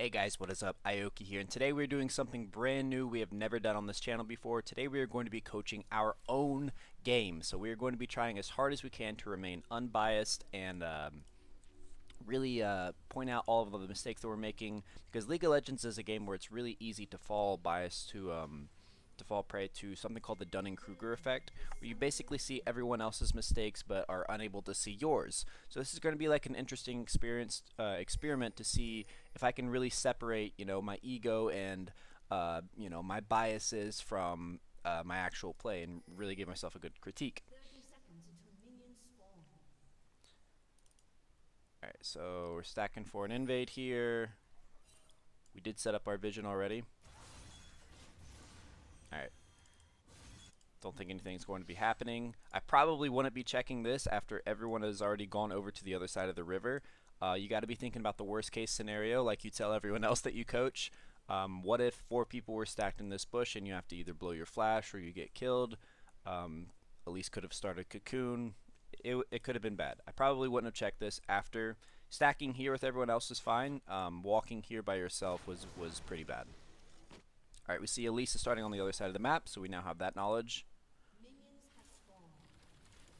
Hey guys, what is up? Aoki here, and today we're doing something brand new we have never done on this channel before. Today we are going to be coaching our own game. So we are going to be trying as hard as we can to remain unbiased and really point out all of the mistakes that we're making, because League of Legends is a game where it's really easy to fall bias to fall prey to something called the Dunning-Kruger effect, where you basically see everyone else's mistakes but are unable to see yours. So this is going to be like an interesting experiment to see if I can really separate, my ego and, my biases from my actual play and really give myself a good critique. Alright, so we're stacking for an invade here. We did set up our vision already. Alright. Don't think anything's going to be happening. I probably wouldn't be checking this after everyone has already gone over to the other side of the river. You got to be thinking about the worst case scenario, like you tell everyone else that you coach. What if 4 people were stacked in this bush and you have to either blow your flash or you get killed? Elise could have started Cocoon. It could have been bad. I probably wouldn't have checked this after. Stacking here with everyone else is fine. Walking here by yourself was pretty bad. Alright, we see Elise is starting on the other side of the map, so we now have that knowledge.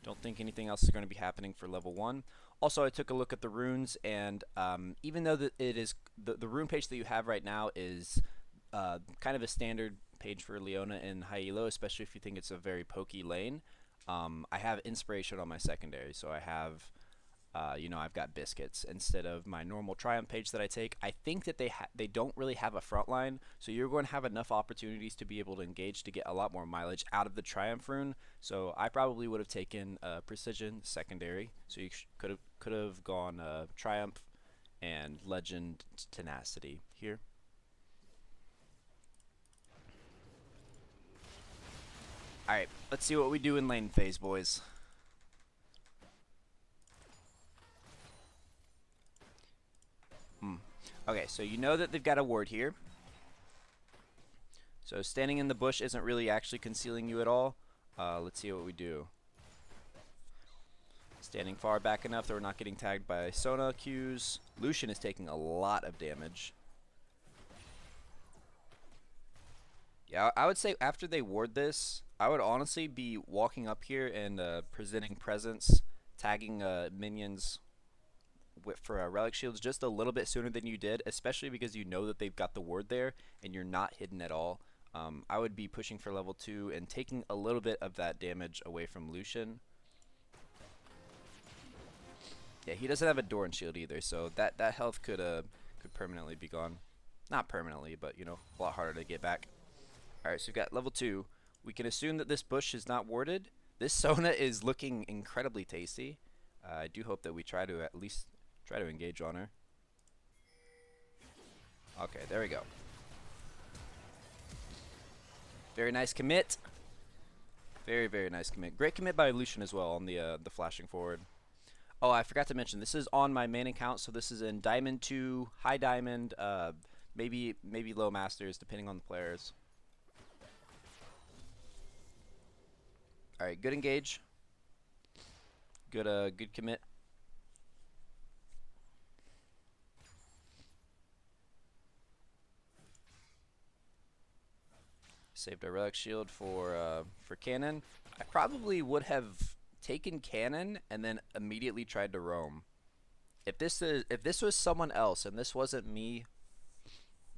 Don't think anything else is going to be happening for level 1. Also, I took a look at the runes, and even though it is the rune page that you have right now is kind of a standard page for Leona and Hyelo, especially if you think it's a very pokey lane, I have inspiration on my secondary, so I have I've got biscuits instead of my normal triumph page that I take. I think that they don't really have a front line, so you're going to have enough opportunities to be able to engage to get a lot more mileage out of the triumph rune. So I probably would have taken precision secondary. So you could have gone triumph and legend tenacity here. All right, let's see what we do in lane phase, boys. Okay, so you know that they've got a ward here. So standing in the bush isn't really actually concealing you at all. Let's see what we do. Standing far back enough that we're not getting tagged by Sona Qs. Lucian is taking a lot of damage. Yeah, I would say after they ward this, I would honestly be walking up here and presenting presence, tagging minions for relic shields just a little bit sooner than you did, especially because you know that they've got the ward there and you're not hidden at all. I would be pushing for level 2 and taking a little bit of that damage away from Lucian. Yeah, he doesn't have a Doran shield either, so that health could permanently be gone. Not permanently, but a lot harder to get back. Alright, so we've got level 2. We can assume that this bush is not warded. This Sona is looking incredibly tasty. I do hope that we try to at least try to engage on her. Okay, there we go. Very nice commit. Very, very nice commit. Great commit by Lucian as well on the flashing forward. Oh, I forgot to mention, this is on my main account, so this is in Diamond 2, High Diamond, maybe Low Masters, depending on the players. Alright, good engage. Good commit. Saved our relic shield for cannon. I probably would have taken cannon and then immediately tried to roam. If this was someone else and this wasn't me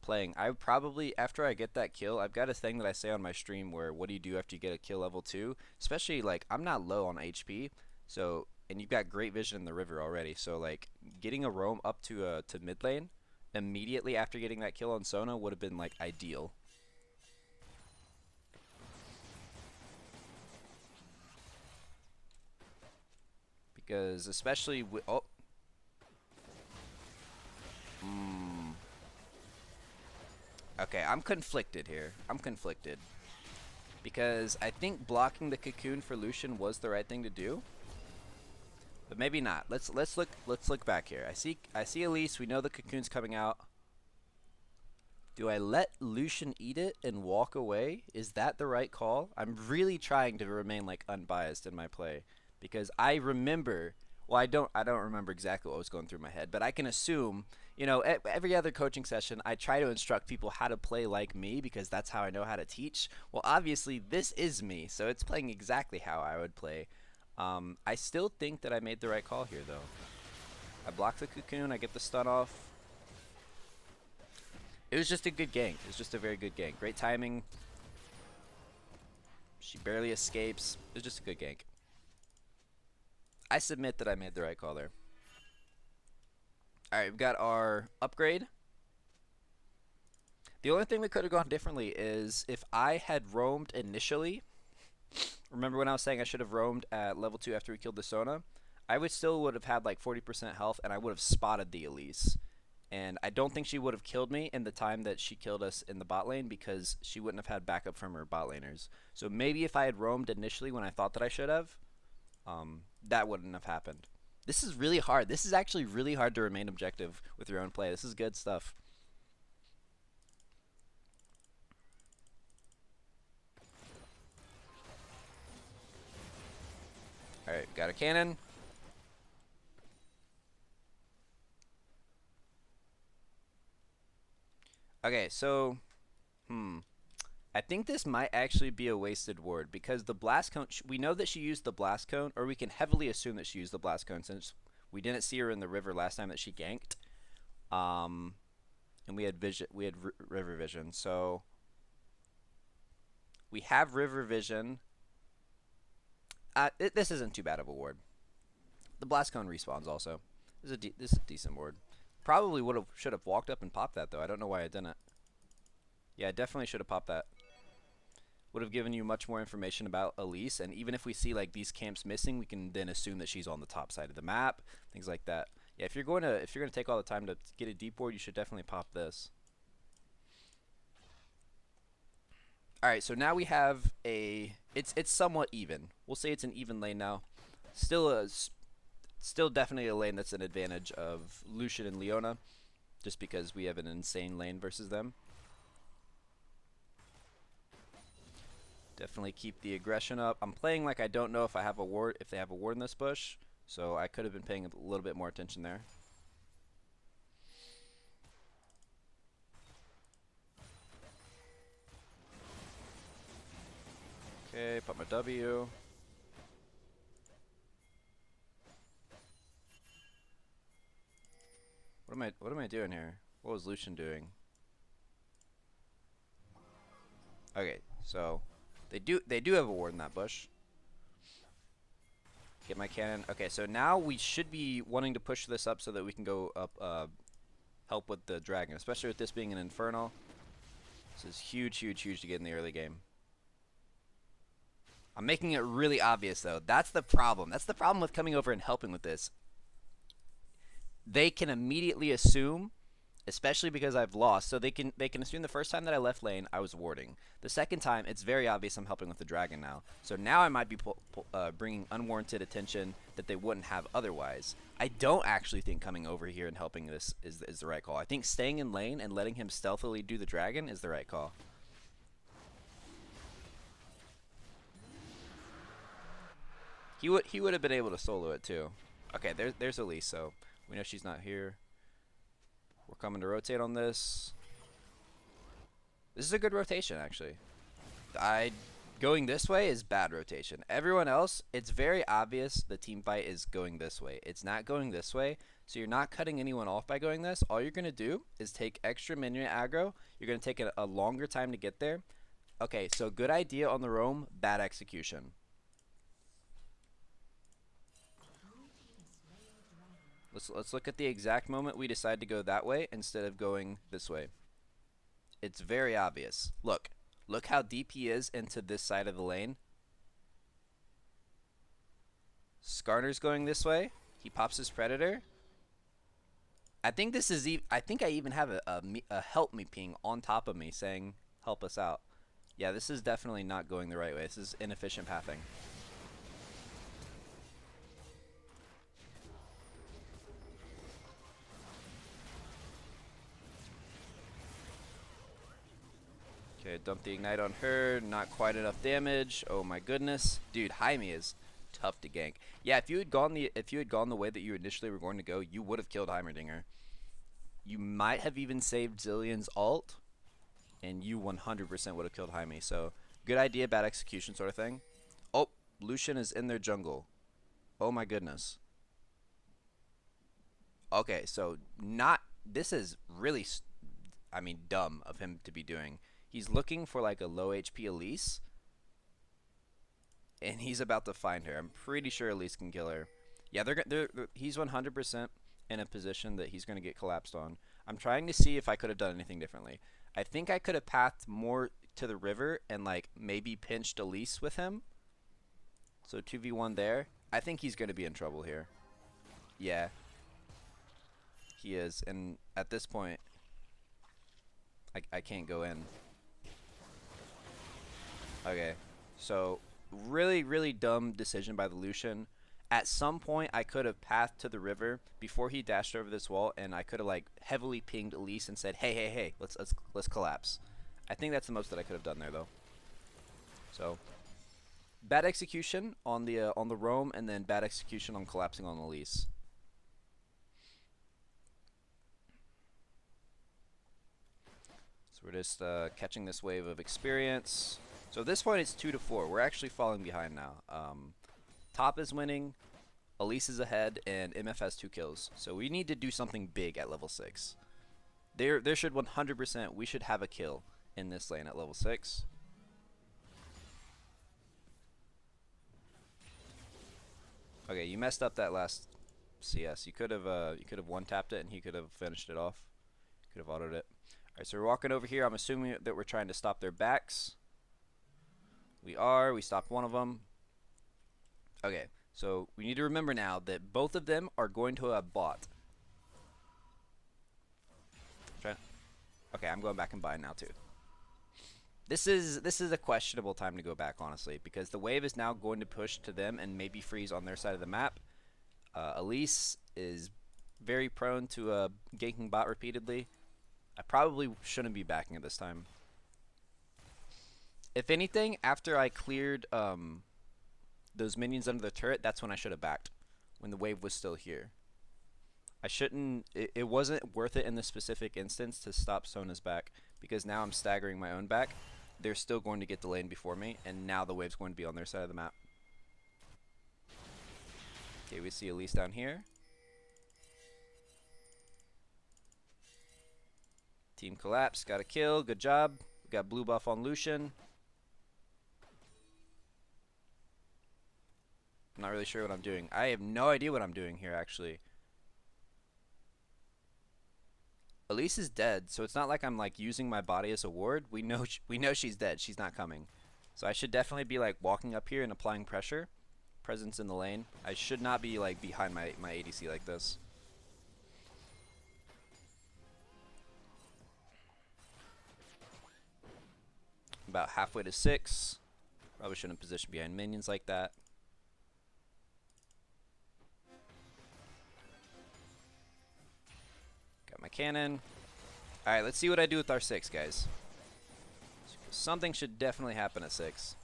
playing, I would probably, after I get that kill, I've got a thing that I say on my stream where what do you do after you get a kill level 2? Especially like I'm not low on HP, so and you've got great vision in the river already. So like getting a roam up to mid lane immediately after getting that kill on Sona would have been like ideal. Because especially with okay, I'm conflicted here. I'm conflicted because I think blocking the cocoon for Lucian was the right thing to do, but maybe not. Let's look back here. I see Elise. We know the cocoon's coming out. Do I let Lucian eat it and walk away? Is that the right call? I'm really trying to remain like unbiased in my play, because I remember Well, I don't remember exactly what was going through my head, but I can assume, every other coaching session, I try to instruct people how to play like me because that's how I know how to teach. Well, obviously, this is me, so it's playing exactly how I would play. I still think that I made the right call here, though. I block the cocoon, I get the stun off. It was just a good gank. It was just a very good gank. Great timing. She barely escapes. It was just a good gank. I submit that I made the right call there. Alright, we've got our upgrade. The only thing that could have gone differently is if I had roamed initially. Remember when I was saying I should have roamed at level 2 after we killed the Sona? I would have had like 40% health and I would have spotted the Elise. And I don't think she would have killed me in the time that she killed us in the bot lane because she wouldn't have had backup from her bot laners. So maybe if I had roamed initially when I thought that I should have, that wouldn't have happened. This is really hard. This is actually really hard to remain objective with your own play. This is good stuff. Alright, got a cannon. Okay, so, I think this might actually be a wasted ward because the blast cone, we know that she used the blast cone, or we can heavily assume that she used the blast cone since we didn't see her in the river last time that she ganked. And we had river vision. So we have river vision. This isn't too bad of a ward. The blast cone respawns also. This is a decent ward. Probably should have walked up and popped that though. I don't know why I didn't. Yeah, I definitely should have popped that. Would have given you much more information about Elise, and even if we see like these camps missing, we can then assume that she's on the top side of the map, things like that. Yeah, if you're going to take all the time to get a deep ward, you should definitely pop this. All right, so now we have it's somewhat even. We'll say it's an even lane now. Still definitely a lane that's an advantage of Lucian and Leona, just because we have an insane lane versus them. Definitely keep the aggression up. I'm playing like I don't know if they have a ward in this bush, so I could have been paying a little bit more attention there. Okay, put my W. What am I doing here? What was Lucian doing? Okay, so they do have a ward in that bush. Get my cannon. Okay, so now we should be wanting to push this up so that we can go up, help with the dragon, especially with this being an Infernal. This is huge, huge, huge to get in the early game. I'm making it really obvious, though. That's the problem. That's the problem with coming over and helping with this. They can immediately assume, especially because I've lost, so they can assume the first time that I left lane, I was warding. The second time, it's very obvious I'm helping with the dragon now. So now I might be bringing unwarranted attention that they wouldn't have otherwise. I don't actually think coming over here and helping this is the right call. I think staying in lane and letting him stealthily do the dragon is the right call. He would have been able to solo it too. Okay, there's Elise, so we know she's not here. We're coming to rotate on this. This is a good rotation, actually. Going this way is bad rotation. Everyone else, it's very obvious the team fight is going this way. It's not going this way, so you're not cutting anyone off by going this. All you're going to do is take extra minion aggro. You're going to take a longer time to get there. Okay, so good idea on the roam, bad execution. Let's look at the exact moment we decide to go that way instead of going this way. It's very obvious. Look how deep he is into this side of the lane. Skarner's going this way. He pops his Predator. I think this is. I think I even have a help me ping on top of me saying help us out. Yeah, this is definitely not going the right way. This is inefficient pathing. Okay, dump the ignite on her. Not quite enough damage. Oh my goodness. Dude, Jaime is tough to gank. Yeah, if you had gone the way that you initially were going to go, you would have killed Heimerdinger. You might have even saved Zillion's ult, and you 100% would have killed Jaime. So good idea, bad execution sort of thing. Oh, Lucian is in their jungle. Oh my goodness. Okay, so this is really, I mean, dumb of him to be doing. He's looking for like a low HP Elise, and he's about to find her. I'm pretty sure Elise can kill her. Yeah, he's 100% in a position that he's going to get collapsed on. I'm trying to see if I could have done anything differently. I think I could have pathed more to the river and like maybe pinched Elise with him. So 2v1 there. I think he's going to be in trouble here. Yeah. He is. And at this point, I can't go in. Okay. So really, really dumb decision by the Lucian. At some point, I could have pathed to the river before he dashed over this wall, and I could have like heavily pinged Elise and said, "Hey, hey, hey, let's collapse." I think that's the most that I could have done there, though. So bad execution on the roam, and then bad execution on collapsing on Elise. So we're just catching this wave of experience. So at this point, it's 2-4. We're actually falling behind now. Top is winning, Elise is ahead, and MF has 2 kills. So we need to do something big at level 6. There should 100%, we should have a kill in this lane at level 6. Okay, you messed up that last CS. You could have one-tapped it and he could have finished it off. Could have autoed it. Alright, so we're walking over here. I'm assuming that we're trying to stop their backs. We are. We stopped one of them. Okay, so we need to remember now that both of them are going to have bought. Okay, I'm going back and buying now too. This is a questionable time to go back, honestly, because the wave is now going to push to them and maybe freeze on their side of the map. Elise is very prone to ganking bot repeatedly. I probably shouldn't be backing it this time. If anything, after I cleared those minions under the turret, that's when I should have backed, when the wave was still here. I shouldn't, it wasn't worth it in this specific instance to stop Sona's back, because now I'm staggering my own back. They're still going to get the lane before me, and now the wave's going to be on their side of the map. Okay, we see Elise down here. Team collapse, got a kill, good job. We got blue buff on Lucian. I'm not really sure what I'm doing. I have no idea what I'm doing here, actually. Elise is dead, so it's not like I'm like using my body as a ward. We know she's dead. She's not coming. So I should definitely be like walking up here and applying pressure. Presence in the lane. I should not be like behind my ADC like this. About halfway to 6. Probably shouldn't position behind minions like that. Got my cannon. Alright, let's see what I do with our 6, guys. Something should definitely happen at 6.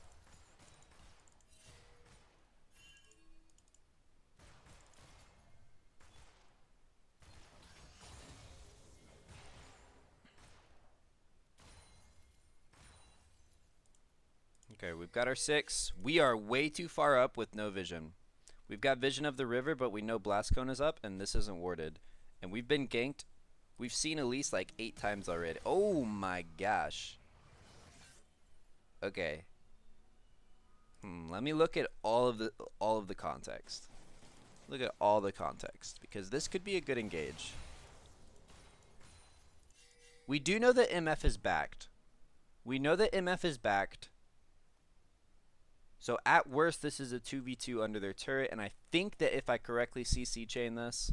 Okay, we've got our 6. We are way too far up with no vision. We've got vision of the river, but we know Blast Cone is up, and this isn't warded. And we've been ganked. We've seen Elise like 8 times already. Oh my gosh. Okay. Let me look at all of the context. Look at all the context, because this could be a good engage. We do know that MF is backed. We know that MF is backed. So at worst, this is a 2v2 under their turret, and I think that if I correctly CC chain this,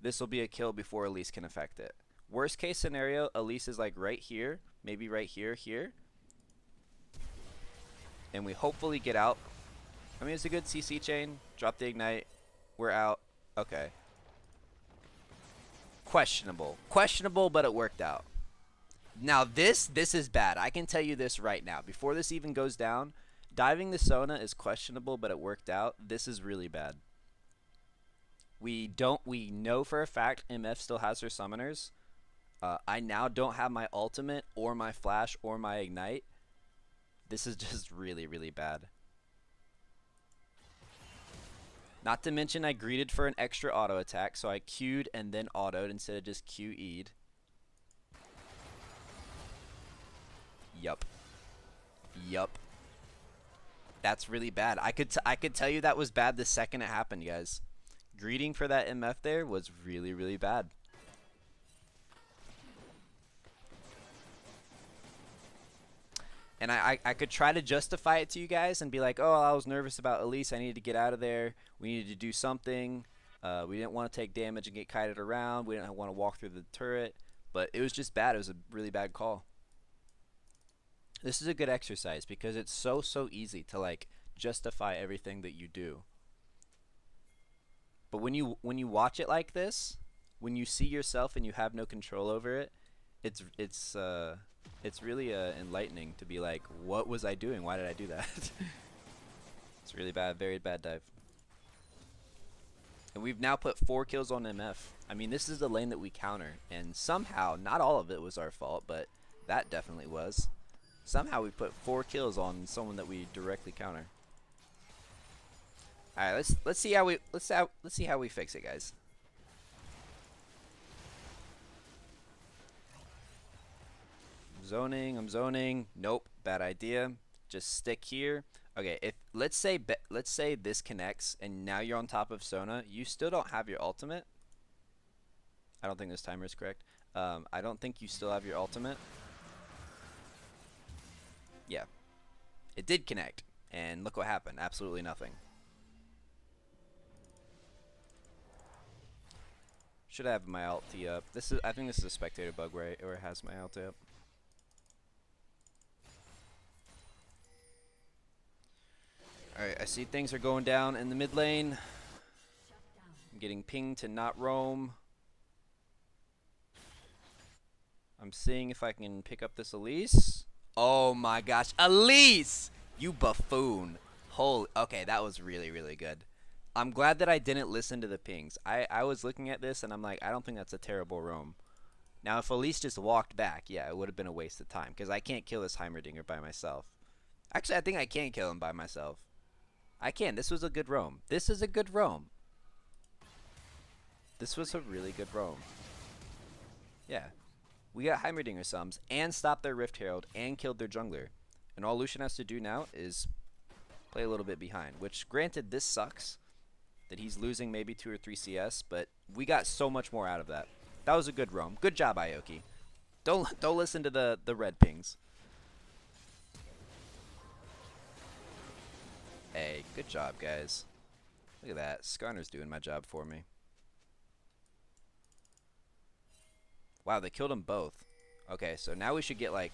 this will be a kill before Elise can affect it. Worst case scenario, Elise is like right here, maybe right here, and we hopefully get out. I mean, it's a good CC chain. Drop the ignite. We're out. Okay. Questionable. Questionable, but it worked out. Now this is bad. I can tell you this right now. Before this even goes down, Diving the Sona is questionable, but it worked out. This is really bad. We know for a fact MF still has her summoners. I now don't have my ultimate or my flash or my ignite. This is just really, really bad. Not to mention I greeted for an extra auto attack, so I Q'd and then autoed instead of just QE'd. Yup. Yup. That's really bad. I could tell you that was bad the second it happened, guys. Greeting for that MF there was really, really bad. And I could try to justify it to you guys and be like, oh, I was nervous about Elise. I needed to get out of there. We needed to do something. We didn't want to take damage and get kited around. We didn't want to walk through the turret. But it was just bad. It was a really bad call. This is a good exercise because it's so easy to like justify everything that you do. But when you watch it like this, when you see yourself and you have no control over it, it's really enlightening to be like, what was I doing? Why did I do that? It's really bad, very bad dive. And we've now put 4 kills on MF. I mean, this is the lane that we counter, and somehow, not all of it was our fault, but that definitely was. Somehow we put 4 kills on someone that we directly counter. All right, let's see how we fix it, guys. I'm zoning. Nope, bad idea. Just stick here. Okay, if let's say this connects and now you're on top of Sona, you still don't have your ultimate. I don't think this timer is correct. I don't think you still have your ultimate. Yeah, it did connect, and look what happened. Absolutely nothing. Should have my ulti up. I think this is a spectator bug where it has my ulti up. Alright, I see things are going down in the mid lane. I'm getting pinged to not roam. I'm seeing if I can pick up this Elise. Oh my gosh, Elise! You buffoon. Holy, okay, that was really, really good. I'm glad that I didn't listen to the pings. I was looking at this and I'm like, I don't think that's a terrible roam. Now, if Elise just walked back, yeah, it would have been a waste of time because I can't kill this Heimerdinger by myself. Actually, I think I can kill him by myself. I can. This was a good roam. This is a good roam. This was a really good roam. Yeah. We got Heimerdinger sums and stopped their Rift Herald and killed their jungler. And all Lucian has to do now is play a little bit behind. Which, granted, this sucks. That he's losing maybe 2 or 3 CS. But we got so much more out of that. That was a good roam. Good job, Ioki. Don't listen to the red pings. Hey, good job, guys. Look at that. Skarner's doing my job for me. Wow, they killed them both. Okay, so now we should get, like,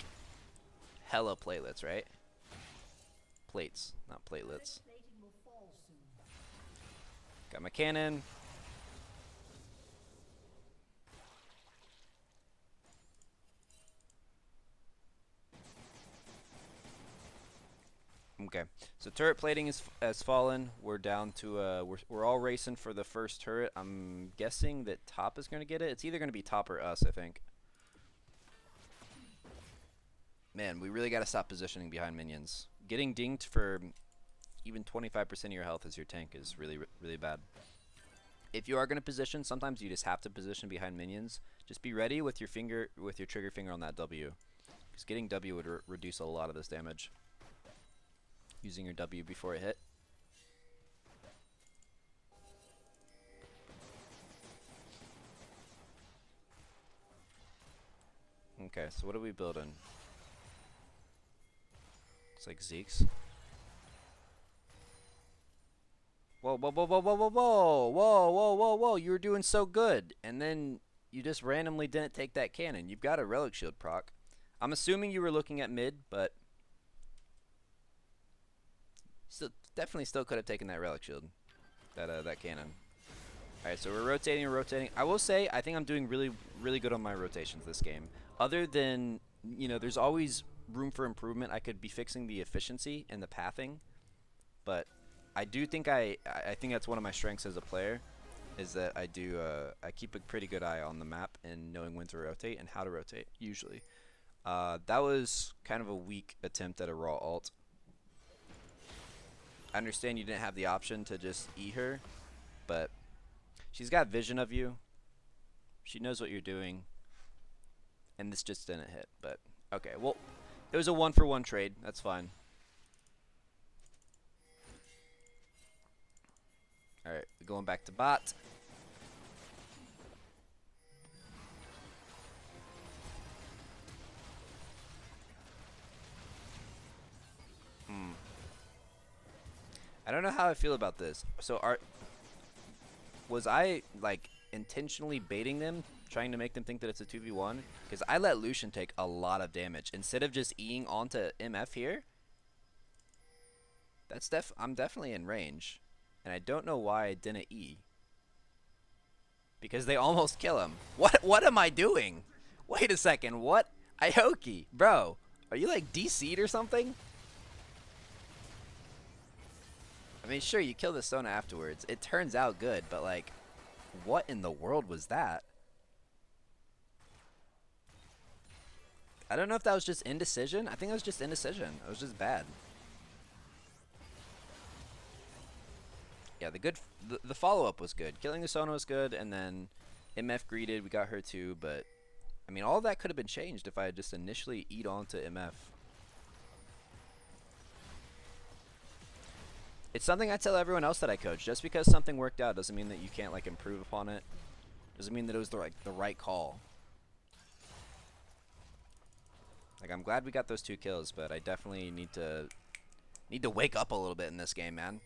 hella platelets, right? Plates, not platelets. Got my cannon. Okay, so turret plating has fallen. We're down to we're all racing for the first turret. I'm guessing that top is going to get it. It's either going to be top or us, I think. Man, we really got to stop positioning behind minions. Getting dinged for even 25% of your health as your tank is really, really bad. If you are going to position, sometimes you just have to position behind minions. Just be ready with your trigger finger on that W, because getting W would reduce a lot of this damage. Using your W before it hit. Okay, so what are we building? Looks like Zeke's. Whoa, whoa, whoa, whoa, whoa, whoa, whoa, whoa, whoa, whoa, whoa, you were doing so good. And then you just randomly didn't take that cannon. You've got a relic shield proc. I'm assuming you were looking at mid, but definitely still could have taken that relic shield, that cannon. All right, so we're rotating. I will say I think I'm doing really good on my rotations this game. Other than, you know, there's always room for improvement. I could be fixing the efficiency and the pathing, but I do think I think that's one of my strengths as a player, is that I keep a pretty good eye on the map and knowing when to rotate and how to rotate usually. That was kind of a weak attempt at a raw ult. I understand you didn't have the option to just E her, but she's got vision of you. She knows what you're doing, and this just didn't hit. But okay, well, it was a 1-for-1 trade. That's fine. All right, going back to bot. I don't know how I feel about this. So was I like intentionally baiting them, trying to make them think that it's a 2v1? Because I let Lucian take a lot of damage instead of just Eing onto MF here. I'm definitely in range, and I don't know why I didn't E. Because they almost kill him. What am I doing? Wait a second. What? Ioki, bro, are you like DC'd or something? I mean, sure, you kill the Sona afterwards. It turns out good, but like, what in the world was that? I don't know if that was just indecision. I think it was just indecision. It was just bad. Yeah, the follow-up was good. Killing the Sona was good, and then MF greeted. We got her too, but I mean, all of that could have been changed if I had just initially eat onto MF. It's something I tell everyone else that I coach. Just because something worked out doesn't mean that you can't like improve upon it. Doesn't mean that it was the right call. Like, I'm glad we got those 2 kills, but I definitely need to wake up a little bit in this game, man.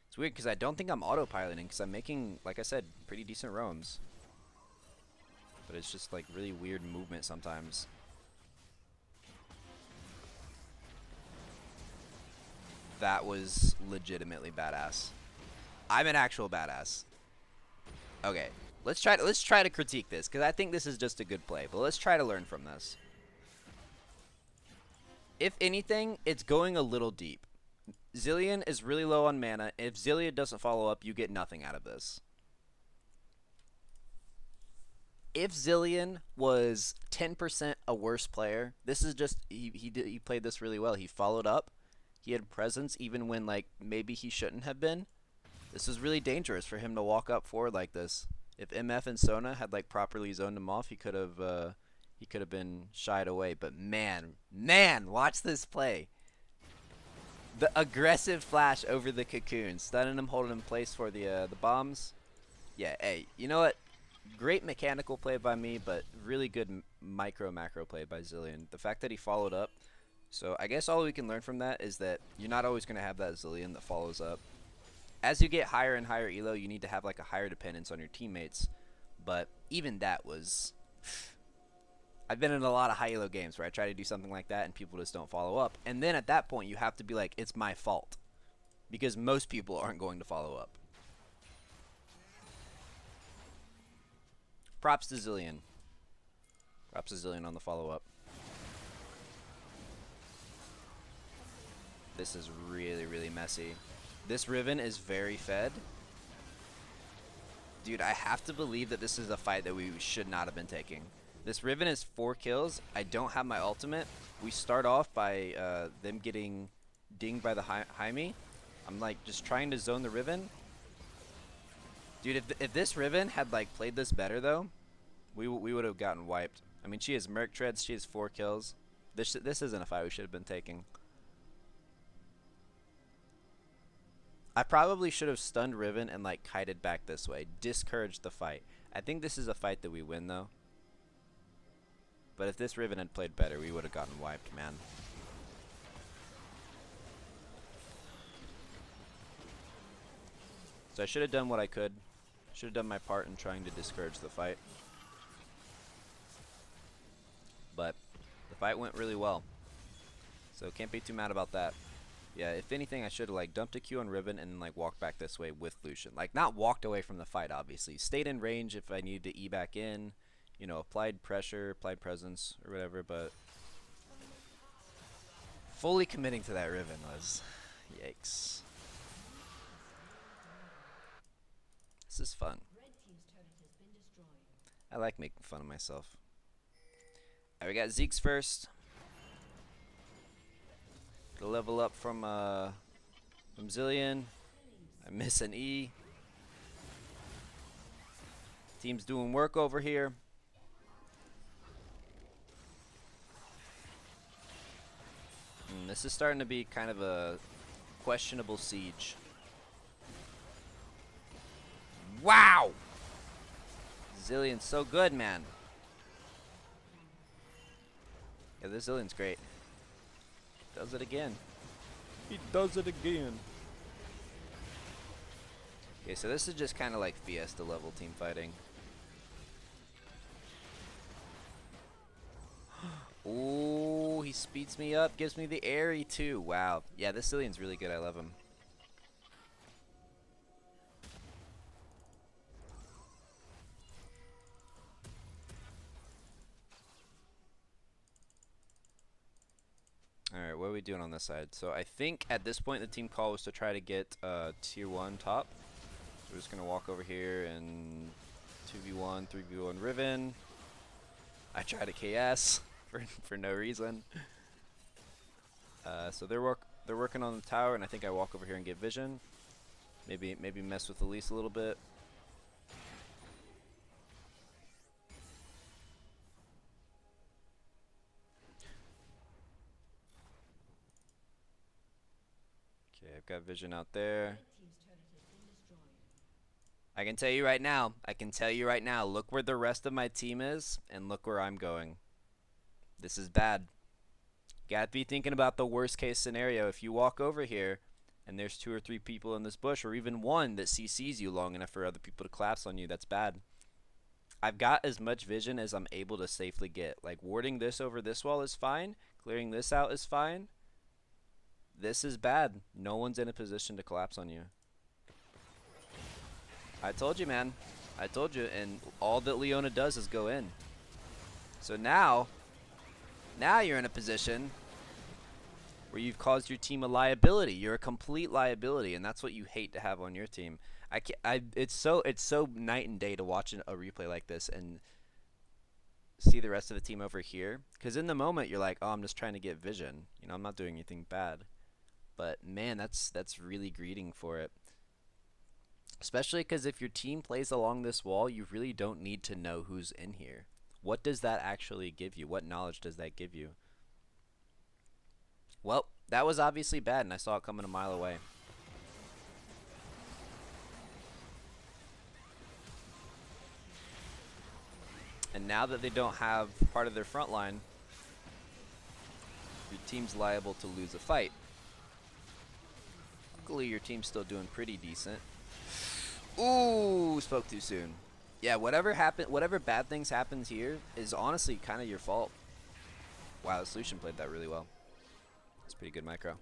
It's weird because I don't think I'm autopiloting because I'm making, like I said, pretty decent roams. But it's just like really weird movement sometimes. That was legitimately badass. I'm an actual badass. Okay, let's try to critique this because I think this is just a good play. But let's try to learn from this. If anything, it's going a little deep. Zilean is really low on mana. If Zilean doesn't follow up, you get nothing out of this. If Zilean was 10% a worse player, this is just he played this really well. He followed up. He had presence even when like maybe he shouldn't have been. This is really dangerous for him to walk up forward like this. If MF and Sona had like properly zoned him off, he could have been shied away. But man, watch this play. The aggressive flash over the cocoon, stunning him, holding him in place for the bombs. Yeah, hey, you know what? Great mechanical play by me, but really good macro play by Zilean. The fact that he followed up. So I guess all we can learn from that is that you're not always going to have that Zilean that follows up. As you get higher and higher elo, you need to have like a higher dependence on your teammates. But even that was... I've been in a lot of high elo games where I try to do something like that and people just don't follow up. And then at that point, you have to be like, it's my fault. Because most people aren't going to follow up. Props to Zilean. Props to Zilean on the follow-up. This is really, really messy. This Riven is very fed. Dude, I have to believe that this is a fight that we should not have been taking. This Riven is 4 kills. I don't have my ultimate. We start off by them getting dinged by the Jaime. I'm like just trying to zone the Riven. Dude, if this Riven had like played this better though, we would have gotten wiped. I mean, she has Merc Treads. She has 4 kills. This isn't a fight we should have been taking. I probably should have stunned Riven and like kited back this way. Discouraged the fight. I think this is a fight that we win though. But if this Riven had played better, we would have gotten wiped, man. So I should have done what I could. Should have done my part in trying to discourage the fight. But the fight went really well. So can't be too mad about that. Yeah, if anything, I should have like dumped a Q on Riven and then like walked back this way with Lucian. Like not walked away from the fight, obviously. Stayed in range if I needed to E back in. You know, applied pressure, applied presence or whatever. But Fully committing to that Riven was... Yikes. This is fun. I like making fun of myself. Alright, we got Zeke's first. Gonna level up from Zillion. I miss an E. Team's doing work over here. This is starting to be kind of a questionable siege. Wow! Zillion's so good, man. Yeah, this Zillion's great. Does it again. He does it again. Okay, so this is just kind of like Fiesta level team fighting. Ooh, he speeds me up, gives me the airy too. Wow. Yeah, this Zillion's really good. I love him. Alright, what are we doing on this side? So I think at this point the team call was to try to get tier 1 top. So we're just going to walk over here and 2v1, 3v1 Riven. I try to KS for no reason. So they're working on the tower, and I think I walk over here and get vision. Maybe mess with Elise a little bit. Okay, I've got vision out there. I can tell you right now, look where the rest of my team is, and look where I'm going. This is bad. You gotta be thinking about the worst case scenario. If you walk over here, and there's 2 or 3 people in this bush, or even one that CCs you long enough for other people to collapse on you, that's bad. I've got as much vision as I'm able to safely get. Like, warding this over this wall is fine. Clearing this out is fine. This is bad. No one's in a position to collapse on you. I told you, man. I told you, and all that Leona does is go in. So now you're in a position where you've caused your team a liability. You're a complete liability, and that's what you hate to have on your team. It's so night and day to watch a replay like this and see the rest of the team over here. Because in the moment you're like, oh, I'm just trying to get vision. You know, I'm not doing anything bad. But man, that's really greeting for it. Especially because if your team plays along this wall, you really don't need to know who's in here. What does that actually give you? What knowledge does that give you? Well, that was obviously bad, and I saw it coming a mile away. And now that they don't have part of their front line, your team's liable to lose a fight. Luckily, your team's still doing pretty decent. Ooh, spoke too soon. Yeah, whatever bad things happens here is honestly kind of your fault. Wow, the Solution played that really well. It's pretty good micro.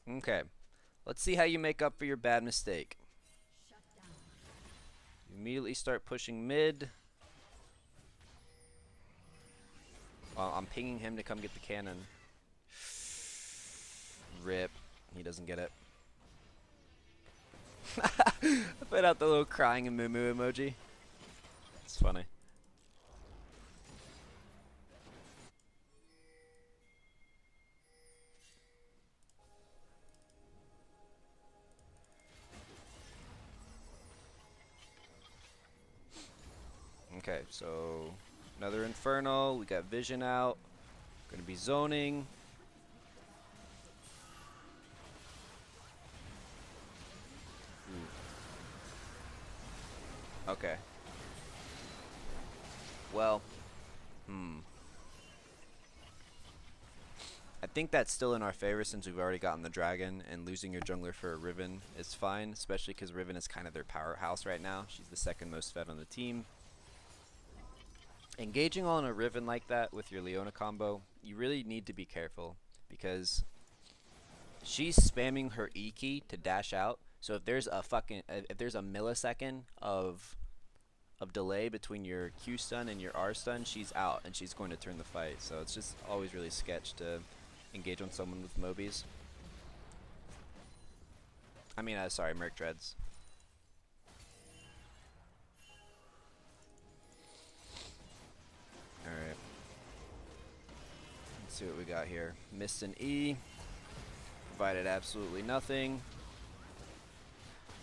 Okay, let's see how you make up for your bad mistake. You immediately start pushing mid. Well, I'm pinging him to come get the cannon. Rip. He doesn't get it. I put out the little crying and moo-moo emoji. It's funny. Okay, so another Inferno. We got Vision out. Gonna be zoning. Okay. Well, I think that's still in our favor since we've already gotten the dragon, and losing your jungler for a Riven is fine, especially because Riven is kind of their powerhouse right now. She's the second most fed on the team. Engaging on a Riven like that with your Leona combo, you really need to be careful because she's spamming her E key to dash out. So if there's a millisecond of of delay between your Q stun and your R stun, she's out and she's going to turn the fight. So it's just always really sketch to engage on someone with Mobies. I mean, sorry, Merc Dreads. Alright. Let's see what we got here. Missed an E. Provided absolutely nothing.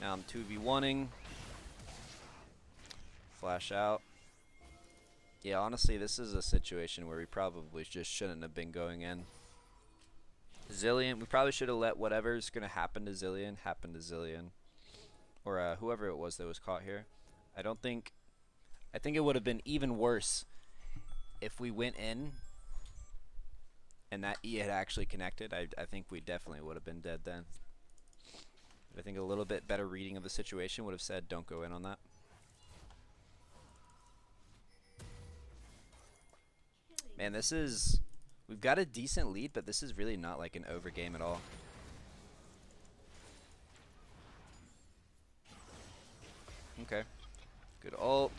Now I'm 2v1ing. Flash out. Yeah, honestly, this is a situation where we probably just shouldn't have been going in. Zillion, we probably should have let whatever's going to happen to Zillion happen to Zillion. Or whoever it was that was caught here. I think it would have been even worse if we went in and that E had actually connected. I think we definitely would have been dead then. But I think a little bit better reading of the situation would have said don't go in on that. Man, this is... We've got a decent lead, but this is really not like an over game at all. Okay. Good ult.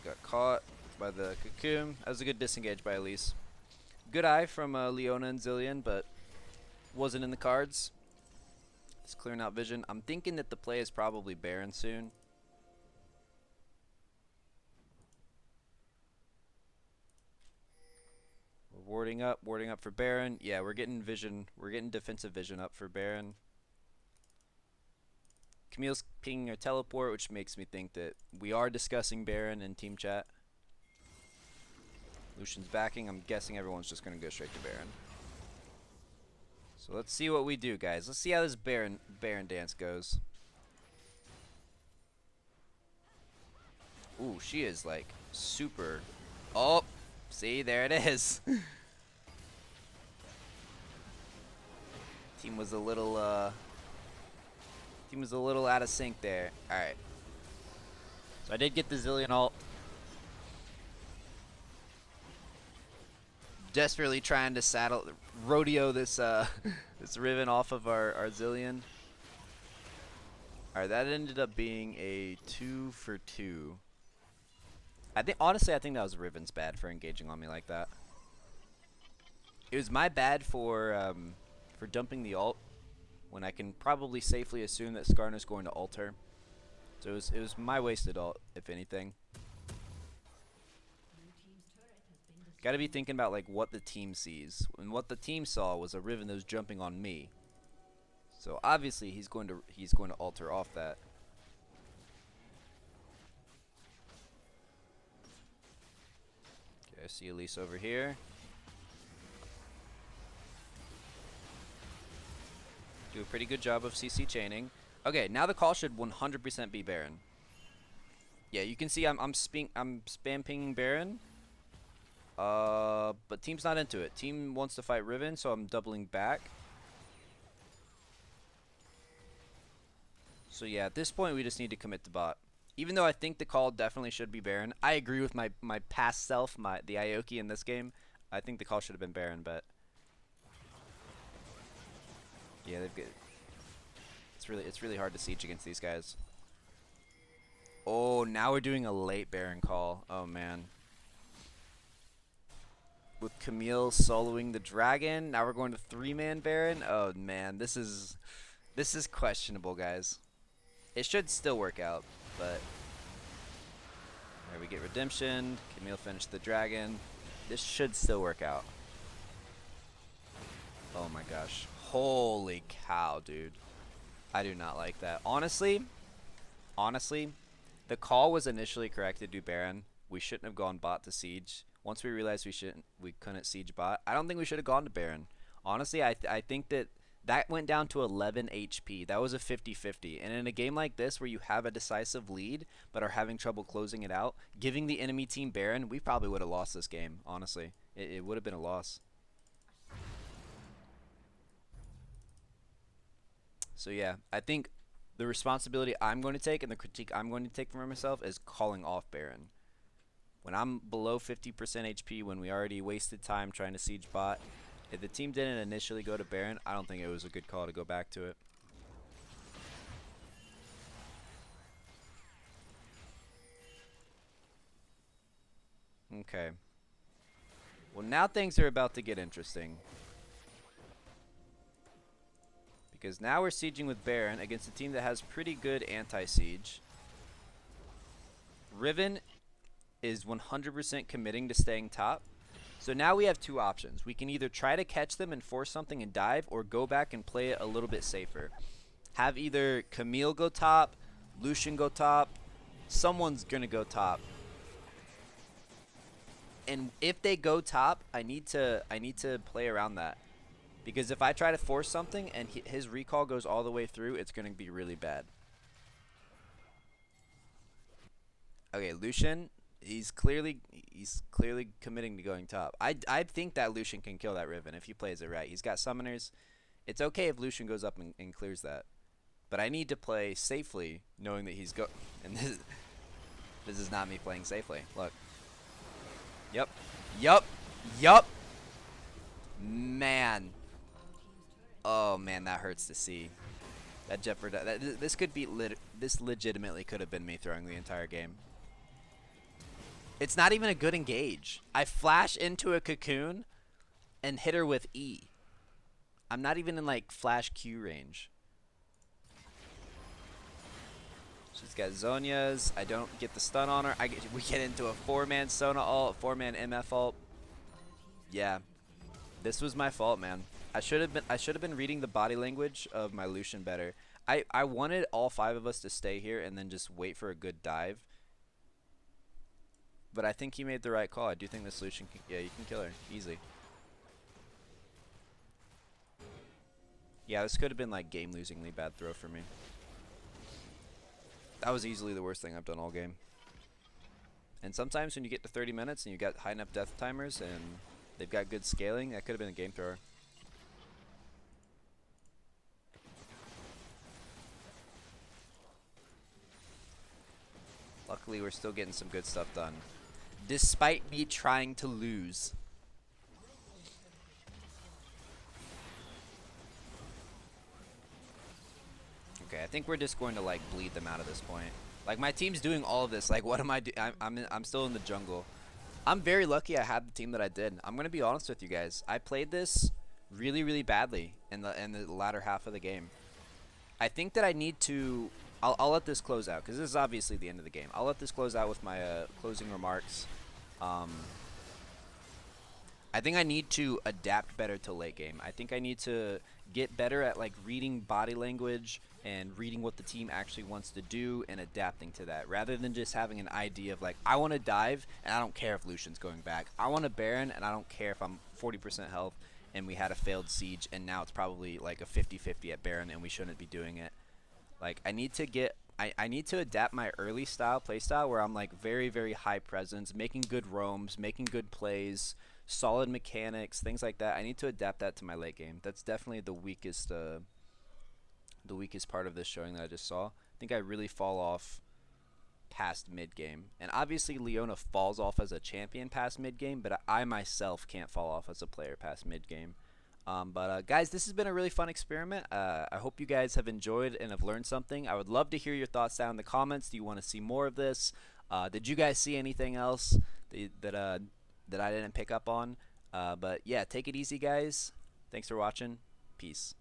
Got caught by the cocoon. That was a good disengage by Elise. Good eye from Leona and Zillion, but wasn't in the cards. It's clearing out vision. I'm thinking that the play is probably Baron soon. We're warding up for Baron. Yeah, we're getting vision. We're getting defensive vision up for Baron. Camille's pinging a teleport, which makes me think that we are discussing Baron in team chat. Lucian's backing. I'm guessing everyone's just going to go straight to Baron. So let's see what we do, guys. Let's see how this Baron dance goes. Ooh, she is like super. Oh, see, there it is. Team was a little out of sync there. All right. So I did get the Zillion ult. Desperately trying to rodeo this this Riven off of our Zillion. All right, that ended up being a 2 for 2. Honestly, I think that was Riven's bad for engaging on me like that. It was my bad for dumping the ult when I can probably safely assume that Skarner's going to ult her. So it was my wasted ult, if anything. Got to be thinking about like what the team sees, and what the team saw was a Riven that was jumping on me. So obviously he's going to ult her off that. Okay, I see Elise over here. Do a pretty good job of CC chaining. Okay, now the call should 100% be Baron. Yeah, you can see I'm spam pinging Baron. But team's not into it. Team wants to fight Riven, so I'm doubling back. So yeah, at this point we just need to commit to bot. Even though I think the call definitely should be Baron. I agree with my past self, the Ioki in this game. I think the call should have been Baron, but yeah, they've got. It's really hard to siege against these guys. Oh, now we're doing a late Baron call. Oh man. With Camille soloing the dragon, now we're going to 3-man Baron. Oh man, this is questionable, guys. It should still work out, but there we get redemption. Camille finished the dragon. This should still work out. Oh my gosh. Holy cow, dude. I do not like that. Honestly, the call was initially correct to do Baron. We shouldn't have gone bot to siege. Once we realized we couldn't siege bot, I don't think we should have gone to Baron. Honestly, I think that went down to 11 HP. That was a 50-50. And in a game like this where you have a decisive lead but are having trouble closing it out, giving the enemy team Baron, we probably would have lost this game, honestly. It would have been a loss. So yeah, I think the responsibility I'm going to take and the critique I'm going to take from myself is calling off Baron. When I'm below 50% HP, when we already wasted time trying to siege bot, if the team didn't initially go to Baron, I don't think it was a good call to go back to it. Okay. Well, now things are about to get interesting. Because now we're sieging with Baron against a team that has pretty good anti-siege. Riven is 100% committing to staying top. So now we have two options. We can either try to catch them and force something and dive, or go back and play it a little bit safer. Have either Camille go top, Lucian go top, someone's going to go top. And if they go top, I need to play around that. Because if I try to force something and his recall goes all the way through, it's going to be really bad. Okay, Lucian, he's clearly committing to going top. I think that Lucian can kill that Riven if he plays it right. He's got summoners. It's okay if Lucian goes up and clears that. But I need to play safely, knowing that he's and this is not me playing safely. Look. Yep. Yup. Yup. Man. Oh man, that hurts to see. That jeopardized. This could be this legitimately could have been me throwing the entire game. It's not even a good engage. I flash into a cocoon and hit her with E. I'm not even in like flash Q range. She's got Zhonya's. I don't get the stun on her. We get into a 4-man Sona ult, 4-man MF ult. Yeah, this was my fault, man. I should have been reading the body language of my Lucian better. I wanted all 5 of us to stay here and then just wait for a good dive. But I think he made the right call. I do think this Lucian can, yeah, you can kill her easily. Yeah, this could have been like game-losingly bad throw for me. That was easily the worst thing I've done all game. And sometimes when you get to 30 minutes and you got high enough death timers and they've got good scaling, that could have been a game thrower. Luckily, we're still getting some good stuff done, despite me trying to lose. Okay, I think we're just going to like bleed them out at this point. Like my team's doing all of this. Like, what am I doing? I'm still in the jungle. I'm very lucky I had the team that I did. I'm gonna be honest with you guys. I played this really badly in the latter half of the game. I think that I need to. I'll let this close out because this is obviously the end of the game. I'll let this close out with my closing remarks. I think I need to adapt better to late game. I think I need to get better at like reading body language and reading what the team actually wants to do and adapting to that, rather than just having an idea of like, I want to dive and I don't care if Lucian's going back. I want a Baron and I don't care if I'm 40% health and we had a failed siege and now it's probably like a 50-50 at Baron and we shouldn't be doing it. Like I need to adapt my early style playstyle where I'm like very high presence, making good roams, making good plays, solid mechanics, things like that. I need to adapt that to my late game. That's definitely the weakest part of this showing that I just saw. I think I really fall off past mid game, and obviously Leona falls off as a champion past mid game, but I myself can't fall off as a player past mid game. Guys, this has been a really fun experiment. I hope you guys have enjoyed and have learned something. I would love to hear your thoughts down in the comments. Do you want to see more of this? Did you guys see anything else that I didn't pick up on? But yeah, take it easy, guys. Thanks for watching. Peace.